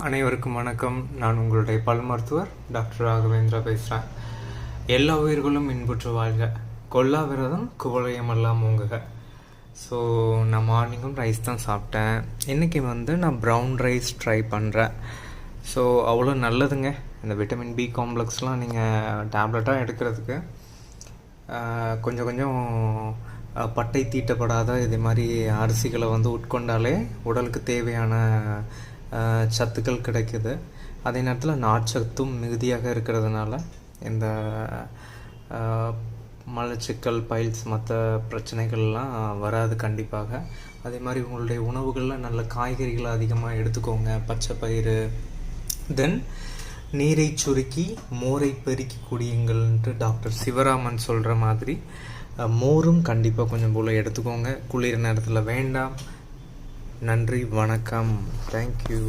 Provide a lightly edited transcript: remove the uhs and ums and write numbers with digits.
அனைவருக்கும் வணக்கம். நான் உங்களுடைய பல் மருத்துவர் டாக்டர் ராகவேந்திரா பேசுகிறேன். எல்லா உயிர்களும் இன்புற்று வாழ்க, கொல்லா விரதம் குவளையமெல்லாம் ஓங்குக. ஸோ நான் மார்னிங்கும் ரைஸ் தான் சாப்பிட்டேன். இன்றைக்கி நான் ப்ரௌன் ரைஸ் ட்ரை பண்ணுறேன். ஸோ அவ்வளோ நல்லதுங்க. இந்த விட்டமின் பி காம்ப்ளெக்ஸ்லாம் நீங்கள் டேப்லெட்டாக எடுக்கிறதுக்கு கொஞ்சம் கொஞ்சம் பட்டை தீட்டப்படாத இதே மாதிரி அரிசிகளை உட்கொண்டாலே உடலுக்கு தேவையான சத்துக்கள் கிடைக்குது. அதே நேரத்தில் நார்ச்சத்தும் மிகுதியாக இருக்கிறதுனால இந்த மலச்சிக்கல், பைல்ஸ், மற்ற பிரச்சனைகள்லாம் வராது கண்டிப்பாக. அதே மாதிரி உங்களுடைய உணவுகளில் நல்ல காய்கறிகளை அதிகமாக எடுத்துக்கோங்க. பச்சை பயிறு, தென் நீரை சுருக்கி மோரை பெருக்கி குடியுங்கள்ன்ட்டு டாக்டர் சிவராமன் சொல்கிற மாதிரி மோரும் கண்டிப்பாக கொஞ்சம் போல் எடுத்துக்கோங்க. குளிர் நேரத்தில் வேண்டாம். நன்றி, வணக்கம், தேங்க்யூ.